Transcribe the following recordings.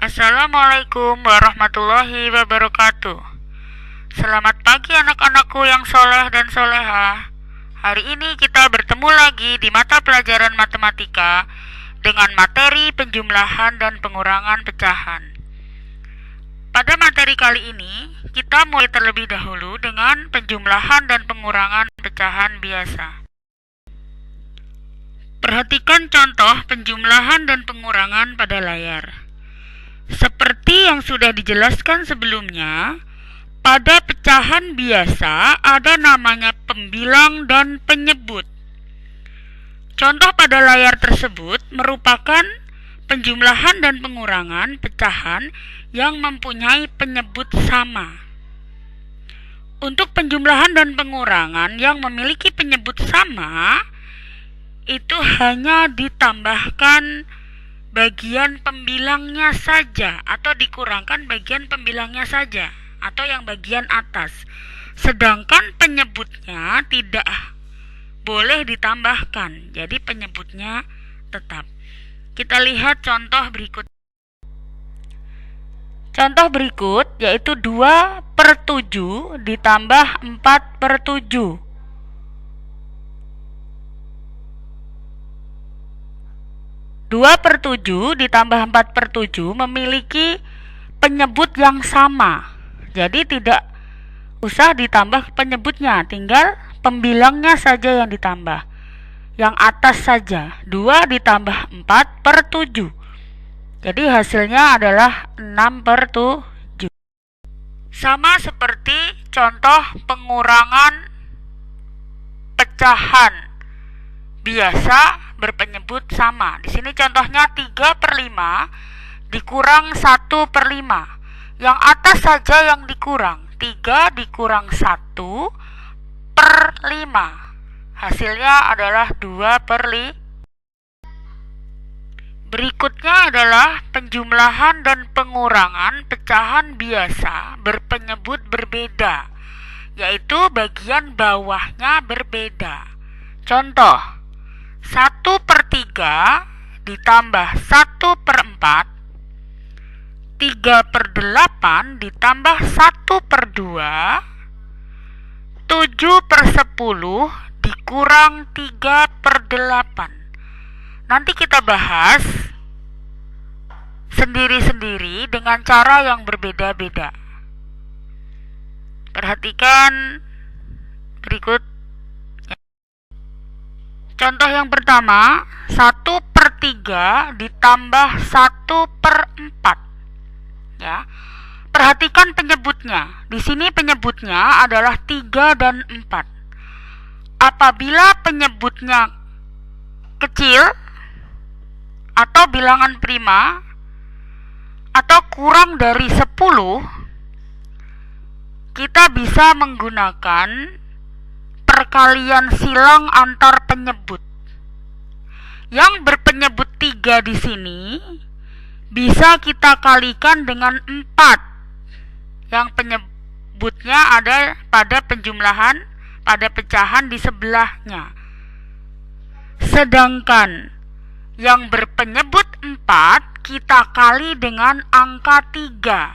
Assalamualaikum warahmatullahi wabarakatuh. Selamat pagi anak-anakku yang soleh dan soleha. Hari ini kita bertemu lagi di mata pelajaran matematika dengan materi penjumlahan dan pengurangan pecahan. Pada materi kali ini, kita mulai terlebih dahulu dengan penjumlahan dan pengurangan pecahan biasa. Perhatikan contoh penjumlahan dan pengurangan pada layar. Seperti yang sudah dijelaskan sebelumnya, pada pecahan biasa ada namanya pembilang dan penyebut. Contoh pada layar tersebut merupakan penjumlahan dan pengurangan pecahan yang mempunyai penyebut sama. Untuk penjumlahan dan pengurangan yang memiliki penyebut sama, itu hanya ditambahkan bagian pembilangnya saja atau dikurangkan bagian pembilangnya saja atau yang bagian atas. Sedangkan penyebutnya tidak boleh ditambahkan. Jadi penyebutnya tetap. Kita lihat contoh berikut. Contoh berikut yaitu 2/7 ditambah 4/7. 2/7 ditambah 4/7 memiliki penyebut yang sama. Jadi tidak usah ditambah penyebutnya, tinggal pembilangnya saja yang ditambah. Yang atas saja, 2 ditambah 4/7. Jadi hasilnya adalah 6/7. Sama seperti contoh pengurangan pecahan biasa berpenyebut sama. Di sini contohnya 3/5 dikurang 1/5. Yang atas saja yang dikurang. 3 dikurang 1/5. Hasilnya adalah 2/5. Berikutnya adalah penjumlahan dan pengurangan pecahan biasa berpenyebut berbeda, yaitu bagian bawahnya berbeda. Contoh 1/3 ditambah 1/4, 3/8 ditambah 1/2, 7/10 dikurang 3/8. Nanti kita bahas sendiri-sendiri dengan cara yang berbeda-beda. Perhatikan berikut. Contoh yang pertama, 1/3 ditambah 1/4. Ya. Perhatikan penyebutnya. Di sini penyebutnya adalah 3 dan 4. Apabila penyebutnya kecil atau bilangan prima atau kurang dari 10, kita bisa menggunakan perkalian silang antar penyebut. Yang berpenyebut 3 di sini bisa kita kalikan dengan 4 yang penyebutnya ada pada penjumlahan, pada pecahan di sebelahnya. Sedangkan yang berpenyebut 4 kita kali dengan angka 3,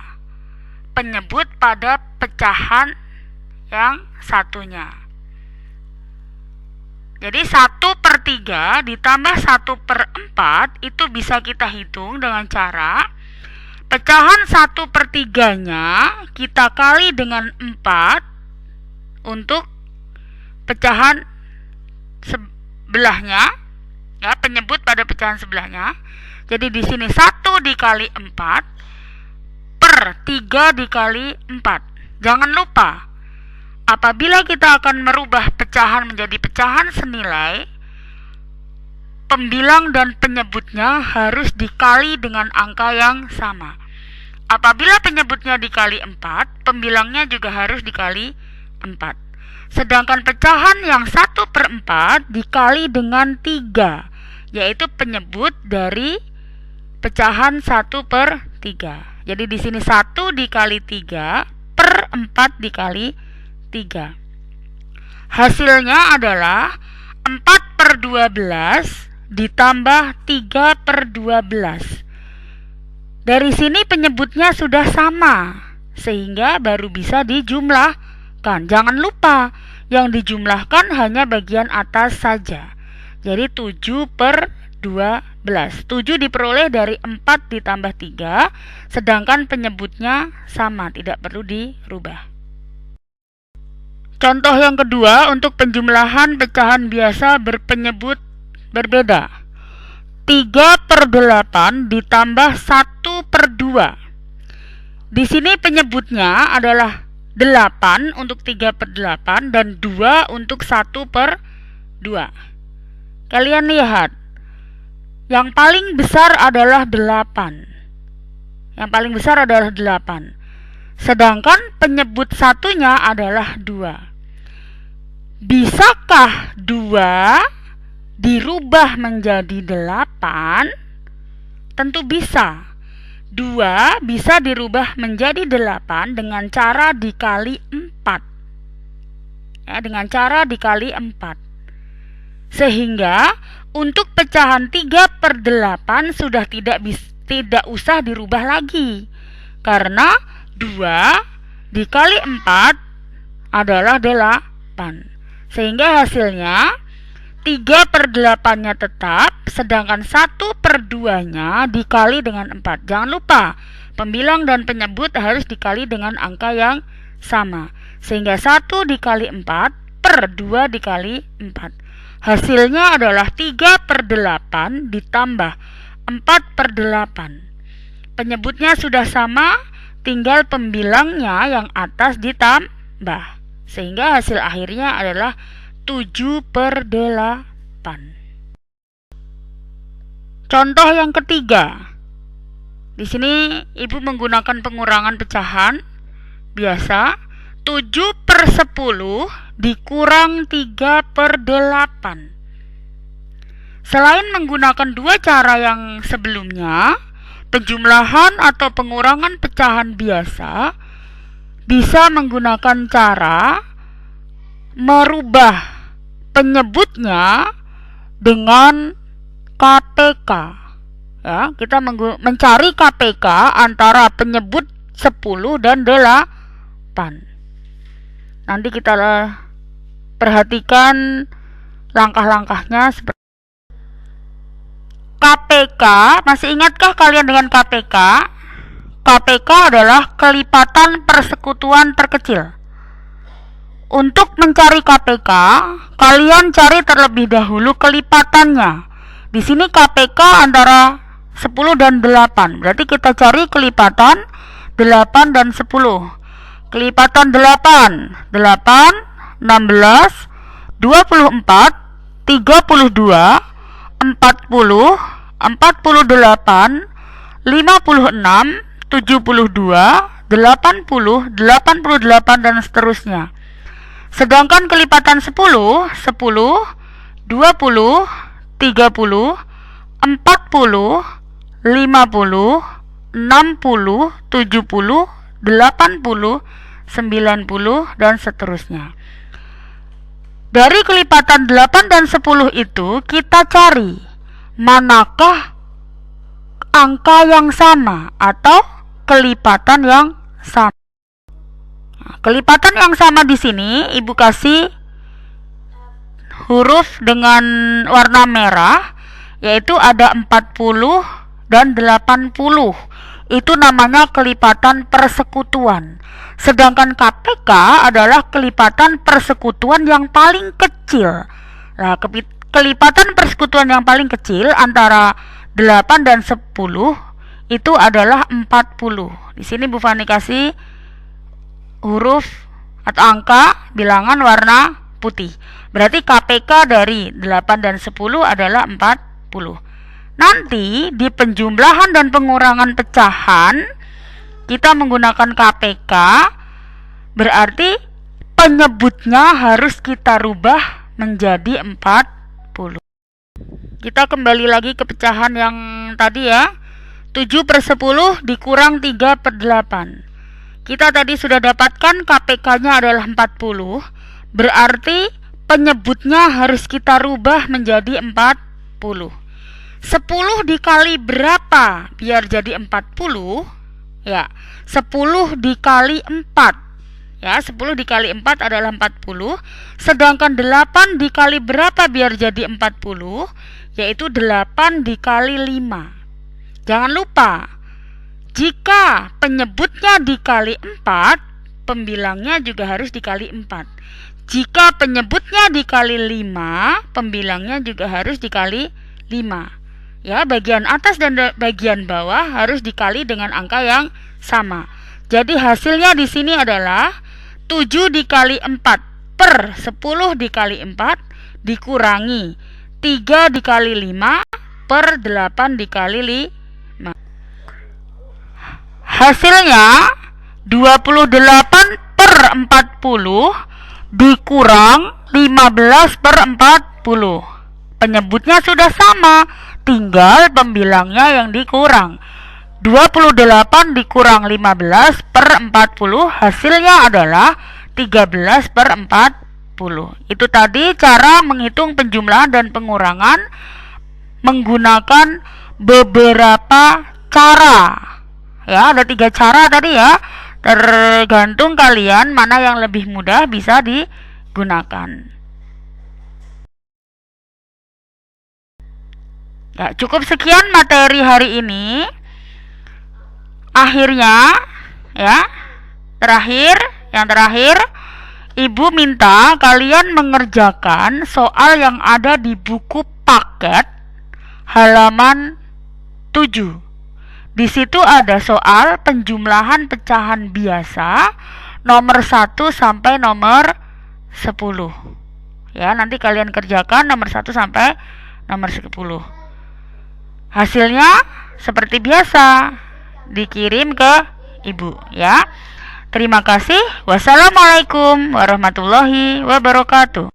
penyebut pada pecahan yang satunya. Jadi 1/3 ditambah 1/4 itu bisa kita hitung dengan cara pecahan 1/3-nya kita kali dengan 4 untuk pecahan sebelahnya, ya, penyebut pada pecahan sebelahnya. Jadi di sini 1 dikali 4 per 3 dikali 4. Jangan lupa, apabila kita akan merubah pecahan menjadi pecahan senilai, pembilang dan penyebutnya harus dikali dengan angka yang sama. Apabila penyebutnya dikali 4, pembilangnya juga harus dikali 4. Sedangkan pecahan yang 1/4 dikali dengan 3, yaitu penyebut dari pecahan 1/3. Jadi di sini 1 dikali 3 per 4 dikali 3. Hasilnya adalah 4/12 ditambah 3/12. Dari sini penyebutnya sudah sama, sehingga baru bisa dijumlahkan. Jangan lupa, yang dijumlahkan hanya bagian atas saja. Jadi 7/12. 7 diperoleh dari 4 ditambah 3, sedangkan penyebutnya sama, tidak perlu dirubah. Contoh yang kedua, untuk penjumlahan pecahan biasa berpenyebut berbeda. 3/8 ditambah 1/2. Di sini penyebutnya adalah 8 untuk 3/8 dan 2 untuk 1/2. Kalian lihat, yang paling besar adalah 8. Yang paling besar adalah 8. Sedangkan penyebut satunya adalah 2. Bisakah 2 dirubah menjadi 8? Tentu bisa. 2 bisa dirubah menjadi 8 dengan cara dikali 4. Ya, dengan cara dikali 4. Sehingga untuk pecahan 3/8 sudah tidak usah dirubah lagi. Karena 2 dikali 4 adalah 8. Sehingga hasilnya 3/8-nya tetap, sedangkan 1/2-nya dikali dengan 4. Jangan lupa, pembilang dan penyebut harus dikali dengan angka yang sama. Sehingga 1 dikali 4 per 2 dikali 4. Hasilnya adalah 3/8 ditambah 4/8. Penyebutnya sudah sama, tinggal pembilangnya yang atas ditambah. Sehingga hasil akhirnya adalah 7/8. Contoh yang ketiga. Di sini Ibu menggunakan pengurangan pecahan biasa. 7/10 dikurang 3/8. Selain menggunakan dua cara yang sebelumnya, penjumlahan atau pengurangan pecahan biasa bisa menggunakan cara merubah penyebutnya dengan KPK. Ya, kita mencari KPK antara penyebut 10 dan 8. Nanti kita perhatikan langkah-langkahnya seperti KPK. Masih ingatkah kalian dengan KPK? KPK adalah kelipatan persekutuan terkecil. Untuk mencari KPK, kalian cari terlebih dahulu kelipatannya. Di sini KPK antara 10 dan 8. Berarti kita cari kelipatan 8 dan 10. Kelipatan 8, 16, 24, 32, 40, 48, 56, 72, 80, 88 dan seterusnya. Sedangkan kelipatan 10, 20, 30, 40, 50, 60, 70, 80, 90 dan seterusnya. Dari kelipatan 8 dan 10 itu kita cari manakah angka yang sama atau kelipatan yang sama. Nah, kelipatan yang sama di sini Ibu kasih huruf dengan warna merah, yaitu ada 40 dan 80. Itu namanya kelipatan persekutuan. Sedangkan KPK adalah kelipatan persekutuan yang paling kecil. Nah, kelipatan persekutuan yang paling kecil antara 8 dan 10 itu adalah 40. Di sini Bu Fani kasih huruf atau angka bilangan warna putih. Berarti KPK dari 8 dan 10 adalah 40. Nanti di penjumlahan dan pengurangan pecahan kita menggunakan KPK, berarti penyebutnya harus kita rubah menjadi 40. Kita kembali lagi ke pecahan yang tadi ya. 7/10 dikurang 3/8. Kita tadi sudah dapatkan KPK-nya adalah 40. Berarti penyebutnya harus kita rubah menjadi 40. 10 dikali berapa biar jadi 40? Ya, 10 dikali 4. Ya, 10 dikali 4 adalah 40. Sedangkan 8 dikali berapa biar jadi 40? Yaitu 8 dikali 5. Jangan lupa, jika penyebutnya dikali 4, pembilangnya juga harus dikali 4. Jika penyebutnya dikali 5, pembilangnya juga harus dikali 5. Ya, bagian atas dan bagian bawah harus dikali dengan angka yang sama. Jadi hasilnya di sini adalah 7 dikali 4 per 10 dikali 4 dikurangi 3 dikali 5 per 8 dikali 5. Hasilnya 28 per 40 dikurang 15 per 40. Penyebutnya sudah sama, tinggal pembilangnya yang dikurang. 28 dikurang 15 per 40 hasilnya adalah 13 per 40. Itu tadi cara menghitung penjumlahan dan pengurangan menggunakan beberapa cara. Ya, ada 3 cara tadi ya. Tergantung kalian mana yang lebih mudah bisa digunakan. Ya, cukup sekian materi hari ini. Akhirnya, ya, yang terakhir, Ibu minta kalian mengerjakan soal yang ada di buku paket halaman 7. Di situ ada soal penjumlahan pecahan biasa nomor 1 sampai nomor 10. Ya, nanti kalian kerjakan nomor 1 sampai nomor 10. Hasilnya seperti biasa dikirim ke Ibu, ya. Terima kasih. Wassalamualaikum warahmatullahi wabarakatuh.